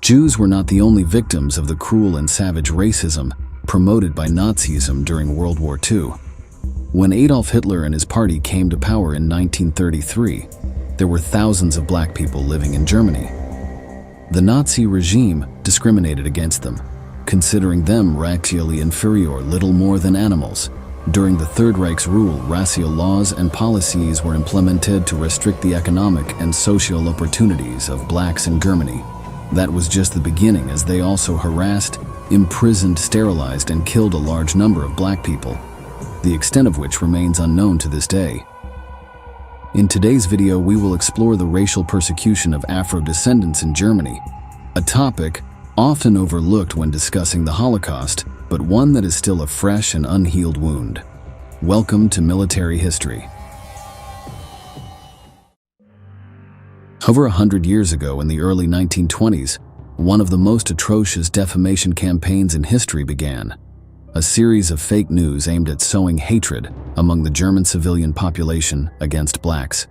Jews were not the only victims of the cruel and savage racism promoted by Nazism during World War II. When Adolf Hitler and his party came to power in 1933, there were thousands of black people living in Germany. The Nazi regime discriminated against them, considering them racially inferior, little more than animals. During the Third Reich's rule, racial laws and policies were implemented to restrict the economic and social opportunities of blacks in Germany. That was just the beginning, as they also harassed, imprisoned, sterilized, and killed a large number of black people, the extent of which remains unknown to this day. In today's video, we will explore the racial persecution of Afro-descendants in Germany, a topic often overlooked when discussing the Holocaust, but one that is still a fresh and unhealed wound. Welcome to Military History. Over 100 years ago, in the early 1920s, one of the most atrocious defamation campaigns in history began. A series of fake news aimed at sowing hatred among the German civilian population against blacks.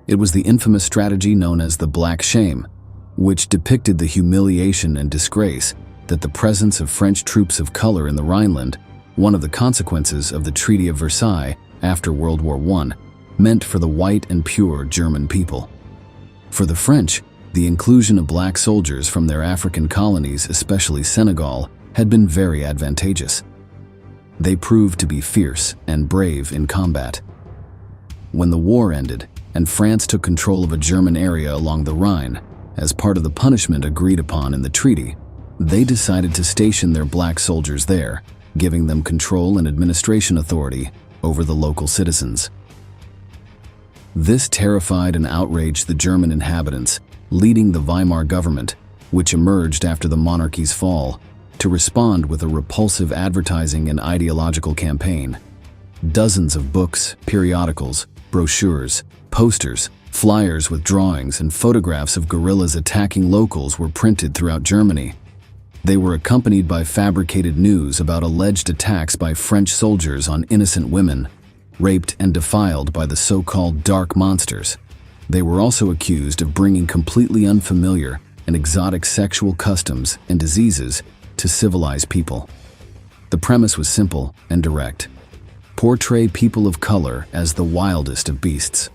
It was the infamous strategy known as the Black Shame, which depicted the humiliation and disgrace that the presence of French troops of color in the Rhineland, one of the consequences of the Treaty of Versailles after World War I, meant for the white and pure German people. For the French, the inclusion of black soldiers from their African colonies, especially Senegal, had been very advantageous. They proved to be fierce and brave in combat. When the war ended and France took control of a German area along the Rhine, as part of the punishment agreed upon in the treaty, they decided to station their black soldiers there, giving them control and administration authority over the local citizens. This terrified and outraged the German inhabitants, leading the Weimar government, which emerged after the monarchy's fall, to respond with a repulsive advertising and ideological campaign. Dozens of books, periodicals, brochures, posters, flyers with drawings and photographs of guerrillas attacking locals were printed throughout Germany. They were accompanied by fabricated news about alleged attacks by French soldiers on innocent women, raped and defiled by the so-called dark monsters. They were also accused of bringing completely unfamiliar and exotic sexual customs and diseases to civilized people. The premise was simple and direct: portray people of color as the wildest of beasts.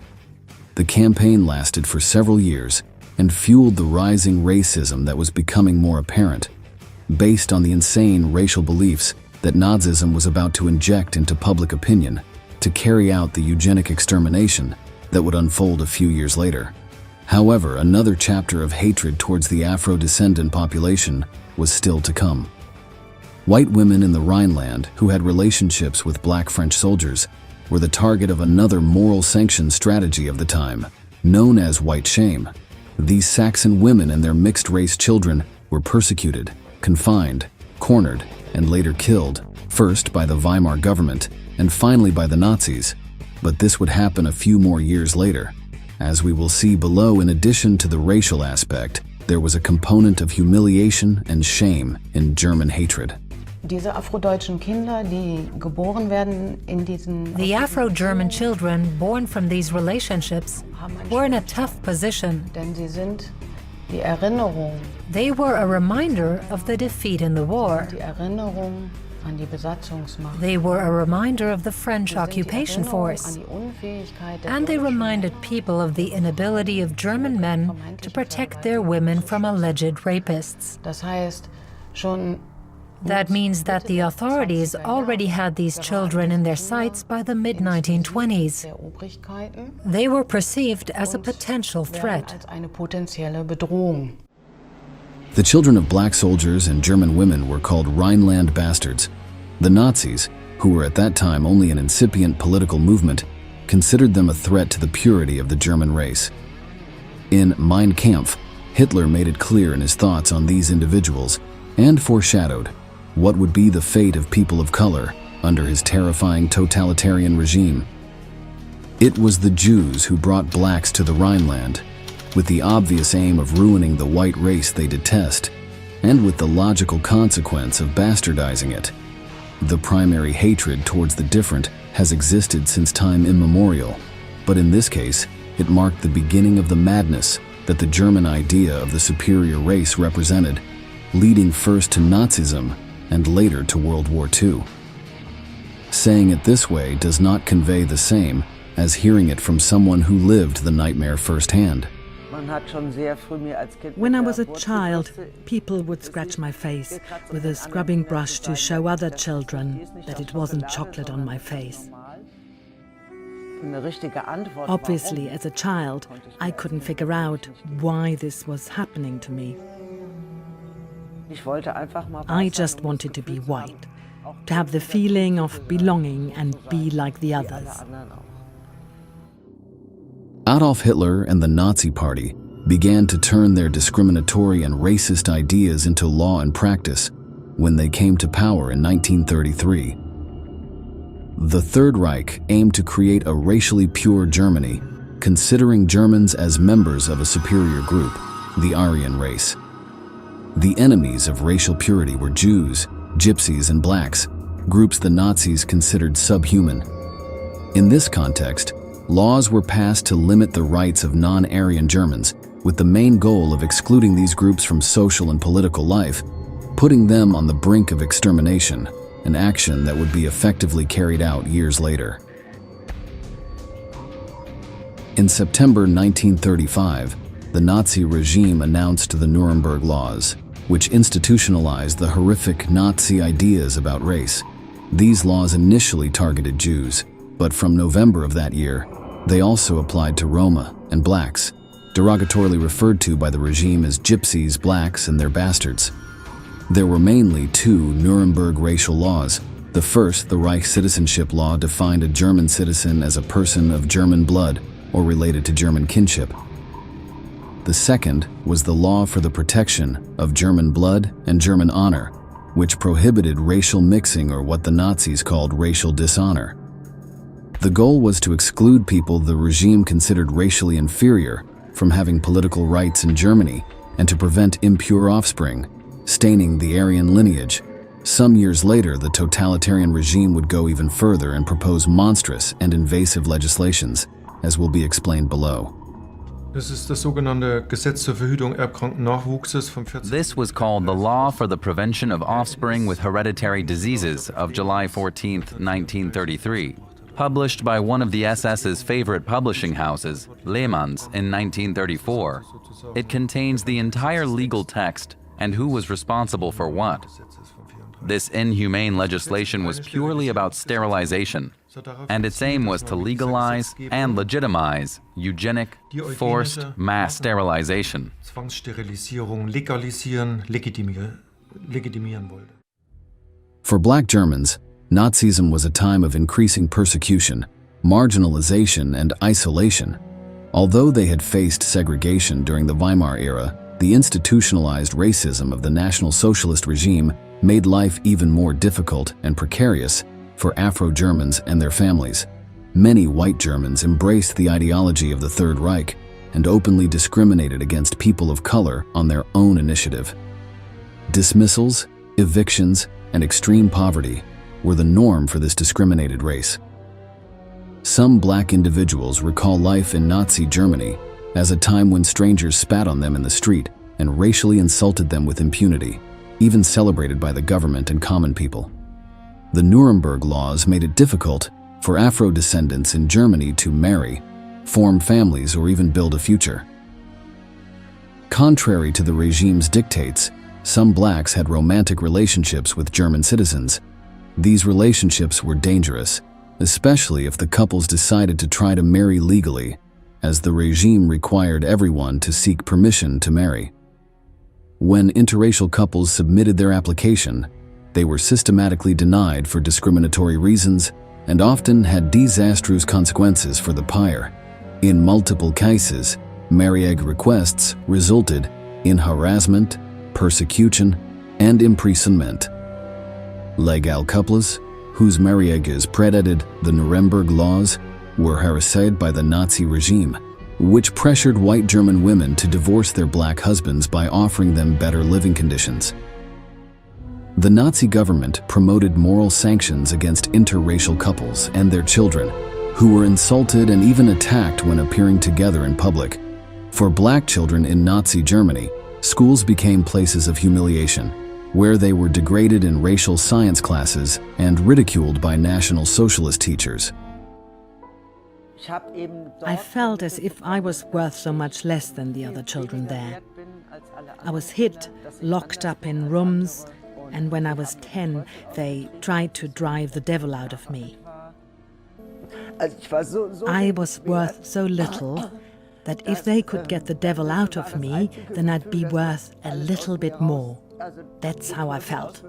The campaign lasted for several years and fueled the rising racism that was becoming more apparent, based on the insane racial beliefs that Nazism was about to inject into public opinion to carry out the eugenic extermination that would unfold a few years later. However, another chapter of hatred towards the Afro-descendant population was still to come. White women in the Rhineland who had relationships with black French soldiers were the target of another moral sanction strategy of the time, known as white shame. These Saxon women and their mixed-race children were persecuted, confined, cornered, and later killed, first by the Weimar government and finally by the Nazis. But this would happen a few more years later. As we will see below, in addition to the racial aspect, there was a component of humiliation and shame in German hatred. The Afro-German children born from these relationships were in a tough position. They were a reminder of the defeat in the war. They were a reminder of the French occupation force. And they reminded people of the inability of German men to protect their women from alleged rapists. That means that the authorities already had these children in their sights by the mid-1920s. They were perceived as a potential threat. The children of black soldiers and German women were called Rhineland bastards. The Nazis, who were at that time only an incipient political movement, considered them a threat to the purity of the German race. In Mein Kampf, Hitler made it clear in his thoughts on these individuals and foreshadowed what would be the fate of people of color under his terrifying totalitarian regime. It was the Jews who brought blacks to the Rhineland, with the obvious aim of ruining the white race they detest, and with the logical consequence of bastardizing it. The primary hatred towards the different has existed since time immemorial, but in this case, it marked the beginning of the madness that the German idea of the superior race represented, leading first to Nazism and later to World War II. Saying it this way does not convey the same as hearing it from someone who lived the nightmare firsthand. When I was a child, people would scratch my face with a scrubbing brush to show other children that it wasn't chocolate on my face. Obviously, as a child, I couldn't figure out why this was happening to me. I just wanted to be white, to have the feeling of belonging and be like the others. Adolf Hitler and the Nazi Party began to turn their discriminatory and racist ideas into law and practice when they came to power in 1933. The Third Reich aimed to create a racially pure Germany, considering Germans as members of a superior group, the Aryan race. The enemies of racial purity were Jews, Gypsies, and blacks, groups the Nazis considered subhuman. In this context, laws were passed to limit the rights of non-Aryan Germans, with the main goal of excluding these groups from social and political life, putting them on the brink of extermination, an action that would be effectively carried out years later. In September 1935, the Nazi regime announced the Nuremberg Laws, which institutionalized the horrific Nazi ideas about race. These laws initially targeted Jews, but from November of that year, they also applied to Roma and blacks, derogatorily referred to by the regime as gypsies, blacks, and their bastards. There were mainly two Nuremberg racial laws. The first, the Reich Citizenship Law, defined a German citizen as a person of German blood or related to German kinship. The second was the Law for the Protection of German Blood and German Honor, which prohibited racial mixing, or what the Nazis called racial dishonor. The goal was to exclude people the regime considered racially inferior from having political rights in Germany and to prevent impure offspring, staining the Aryan lineage. Some years later, the totalitarian regime would go even further and propose monstrous and invasive legislations, as will be explained below. This was called the Law for the Prevention of Offspring with Hereditary Diseases of July 14, 1933, published by one of the SS's favorite publishing houses, Lehmann's, in 1934. It contains the entire legal text and who was responsible for what. This inhumane legislation was purely about sterilization, and its aim was to legalize and legitimize eugenic, forced mass sterilization. For black Germans, Nazism was a time of increasing persecution, marginalization, and isolation. Although they had faced segregation during the Weimar era, the institutionalized racism of the National Socialist regime made life even more difficult and precarious for Afro-Germans and their families. Many white Germans embraced the ideology of the Third Reich and openly discriminated against people of color on their own initiative. Dismissals, evictions, and extreme poverty were the norm for this discriminated race. Some black individuals recall life in Nazi Germany as a time when strangers spat on them in the street and racially insulted them with impunity, even celebrated by the government and common people. The Nuremberg laws made it difficult for Afro-descendants in Germany to marry, form families, or even build a future. Contrary to the regime's dictates, some blacks had romantic relationships with German citizens. These relationships were dangerous, especially if the couples decided to try to marry legally, as the regime required everyone to seek permission to marry. When interracial couples submitted their application, they were systematically denied for discriminatory reasons and often had disastrous consequences for the pair. In multiple cases, marriage requests resulted in harassment, persecution, and imprisonment. Legal couples, whose marriages predated the Nuremberg laws, were harassed by the Nazi regime, which pressured white German women to divorce their black husbands by offering them better living conditions. The Nazi government promoted moral sanctions against interracial couples and their children, who were insulted and even attacked when appearing together in public. For black children in Nazi Germany, schools became places of humiliation, where they were degraded in racial science classes and ridiculed by National Socialist teachers. I felt as if I was worth so much less than the other children there. I was hid, locked up in rooms, and when I was 10, they tried to drive the devil out of me. I was worth so little that if they could get the devil out of me, then I'd be worth a little bit more. That's how I felt.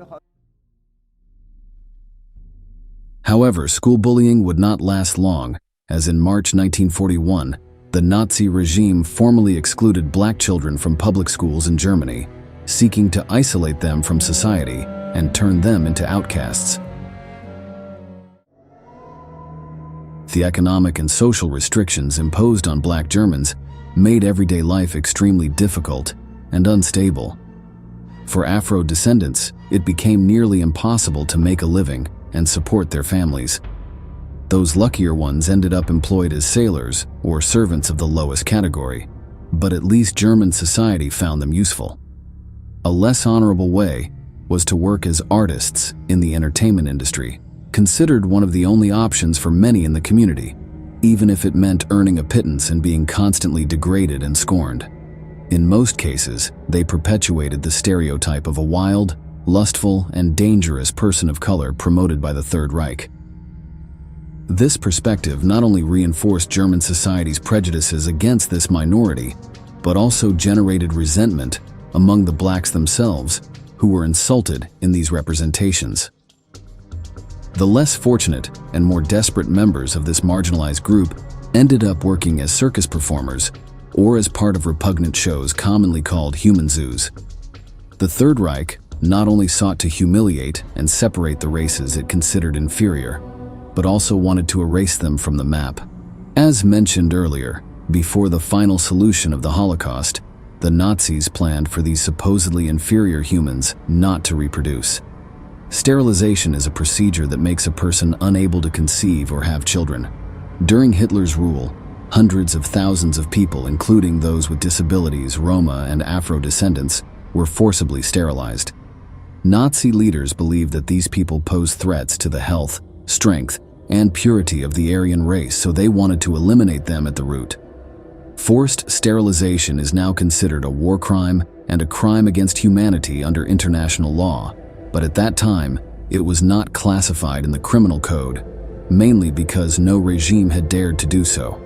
However, school bullying would not last long, as in March 1941, the Nazi regime formally excluded black children from public schools in Germany, seeking to isolate them from society and turn them into outcasts. The economic and social restrictions imposed on black Germans made everyday life extremely difficult and unstable. For Afro-descendants, it became nearly impossible to make a living and support their families. Those luckier ones ended up employed as sailors or servants of the lowest category, but at least German society found them useful. A less honorable way was to work as artists in the entertainment industry, considered one of the only options for many in the community, even if it meant earning a pittance and being constantly degraded and scorned. In most cases, they perpetuated the stereotype of a wild, lustful, and dangerous person of color promoted by the Third Reich. This perspective not only reinforced German society's prejudices against this minority, but also generated resentment among the blacks themselves, who were insulted in these representations. The less fortunate and more desperate members of this marginalized group ended up working as circus performers or as part of repugnant shows commonly called human zoos. The Third Reich not only sought to humiliate and separate the races it considered inferior, but also wanted to erase them from the map. As mentioned earlier, before the final solution of the Holocaust, the Nazis planned for these supposedly inferior humans not to reproduce. Sterilization is a procedure that makes a person unable to conceive or have children. During Hitler's rule, hundreds of thousands of people, including those with disabilities, Roma, and Afro-descendants, were forcibly sterilized. Nazi leaders believed that these people posed threats to the health, strength, and purity of the Aryan race, so they wanted to eliminate them at the root. Forced sterilization is now considered a war crime and a crime against humanity under international law, but at that time, it was not classified in the criminal code, mainly because no regime had dared to do so.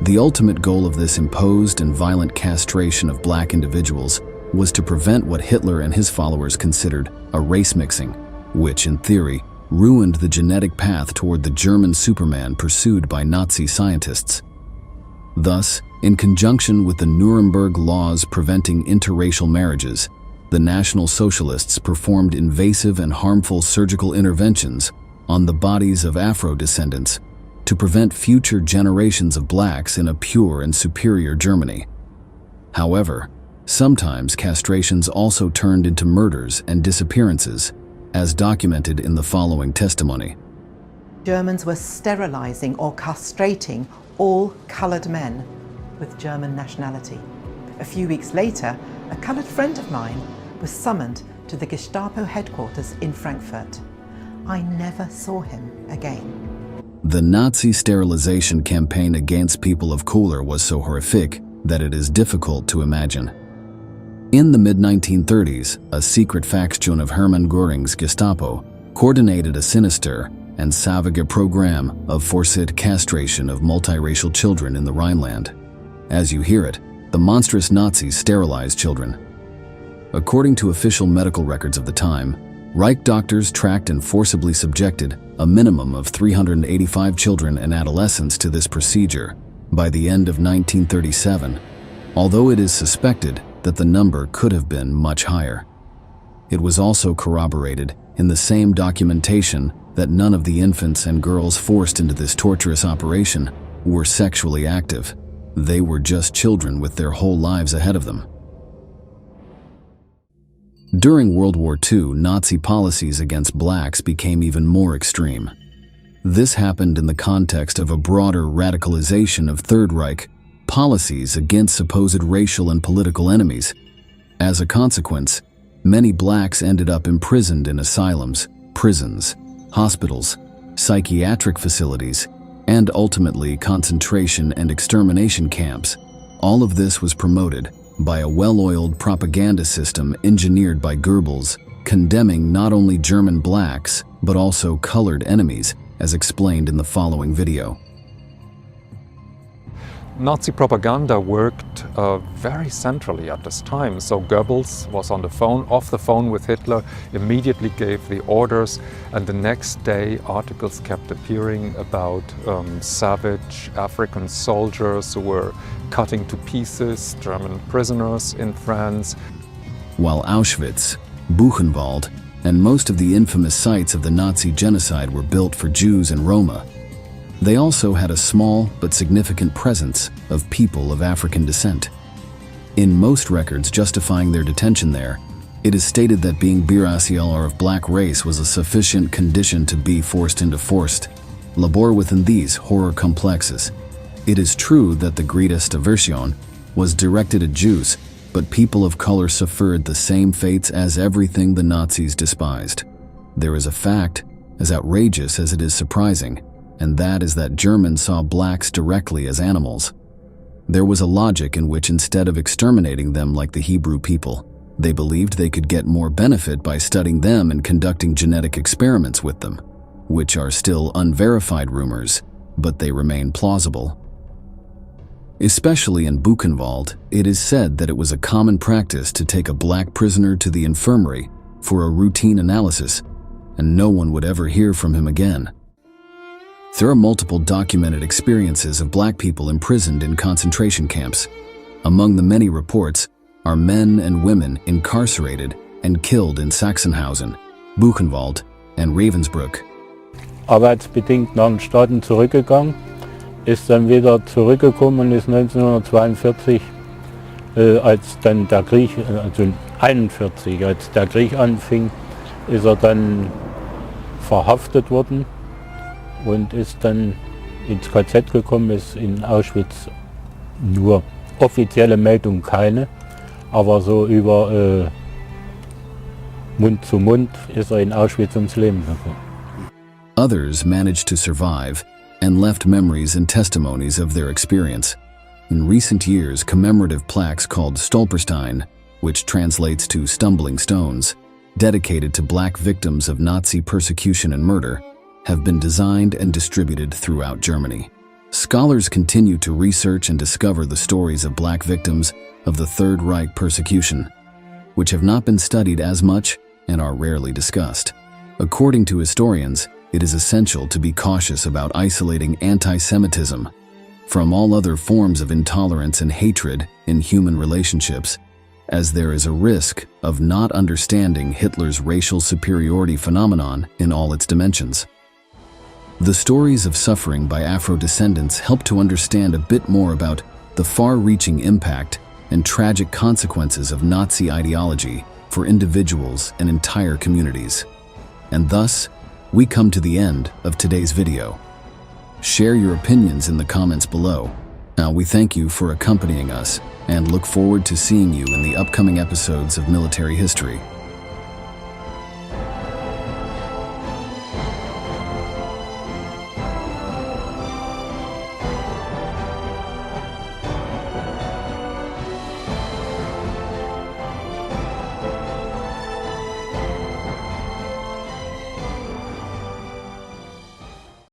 The ultimate goal of this imposed and violent castration of black individuals was to prevent what Hitler and his followers considered a race mixing, which, in theory, ruined the genetic path toward the German Superman pursued by Nazi scientists. Thus, in conjunction with the Nuremberg laws preventing interracial marriages, the National Socialists performed invasive and harmful surgical interventions on the bodies of Afro-descendants to prevent future generations of blacks in a pure and superior Germany. However, sometimes castrations also turned into murders and disappearances, as documented in the following testimony. Germans were sterilizing or castrating all colored men with German nationality. A few weeks later, a colored friend of mine was summoned to the Gestapo headquarters in Frankfurt. I never saw him again. The Nazi sterilization campaign against people of color was so horrific that it is difficult to imagine. In the mid-1930s, a secret faction of Hermann Göring's Gestapo coordinated a sinister and savage program of forced castration of multiracial children in the Rhineland. As you hear it, the monstrous Nazis sterilized children. According to official medical records of the time, Reich doctors tracked and forcibly subjected a minimum of 385 children and adolescents to this procedure by the end of 1937, although it is suspected that the number could have been much higher. It was also corroborated in the same documentation that none of the infants and girls forced into this torturous operation were sexually active. They were just children with their whole lives ahead of them. During World War II, Nazi policies against blacks became even more extreme. This happened in the context of a broader radicalization of Third Reich policies against supposed racial and political enemies. As a consequence, many blacks ended up imprisoned in asylums, prisons, hospitals, psychiatric facilities, and ultimately concentration and extermination camps. All of this was promoted by a well-oiled propaganda system engineered by Goebbels, condemning not only German blacks, but also colored enemies, as explained in the following video. Nazi propaganda worked very centrally at this time. So Goebbels was off the phone with Hitler, immediately gave the orders, and the next day articles kept appearing about savage African soldiers who were cutting to pieces German prisoners in France. While Auschwitz, Buchenwald, and most of the infamous sites of the Nazi genocide were built for Jews and Roma, they also had a small but significant presence of people of African descent. In most records justifying their detention there, it is stated that being biracial or of black race was a sufficient condition to be forced into forced labor within these horror complexes. It is true that the greatest aversion was directed at Jews, but people of color suffered the same fates as everything the Nazis despised. There is a fact as outrageous as it is surprising, and that is that Germans saw blacks directly as animals. There was a logic in which instead of exterminating them like the Hebrew people, they believed they could get more benefit by studying them and conducting genetic experiments with them, which are still unverified rumors, but they remain plausible. Especially in Buchenwald, it is said that it was a common practice to take a black prisoner to the infirmary for a routine analysis, and no one would ever hear from him again. There are multiple documented experiences of black people imprisoned in concentration camps. Among the many reports are men and women incarcerated and killed in Sachsenhausen, Buchenwald, and Ravensbrück. Arbeitsbedingt nach den Staaten zurückgegangen, ist dann wieder zurückgekommen und ist 1942, als dann der Krieg, also 1941, als der Krieg anfing, ist er dann verhaftet worden und ist dann ins KZ gekommen, ist in Auschwitz nur offizielle Meldung keine, aber so über Mund zu Mund ist er in Auschwitz ums Leben gekommen. Others managed to survive and left memories and testimonies of their experience. In recent years, commemorative plaques called Stolperstein, which translates to stumbling stones, dedicated to black victims of Nazi persecution and murder, have been designed and distributed throughout Germany. Scholars continue to research and discover the stories of black victims of the Third Reich persecution, which have not been studied as much and are rarely discussed. According to historians, it is essential to be cautious about isolating anti-Semitism from all other forms of intolerance and hatred in human relationships, as there is a risk of not understanding Hitler's racial superiority phenomenon in all its dimensions. The stories of suffering by Afro-descendants help to understand a bit more about the far-reaching impact and tragic consequences of Nazi ideology for individuals and entire communities. And thus, we come to the end of today's video. Share your opinions in the comments below. Now, we thank you for accompanying us and look forward to seeing you in the upcoming episodes of Military History.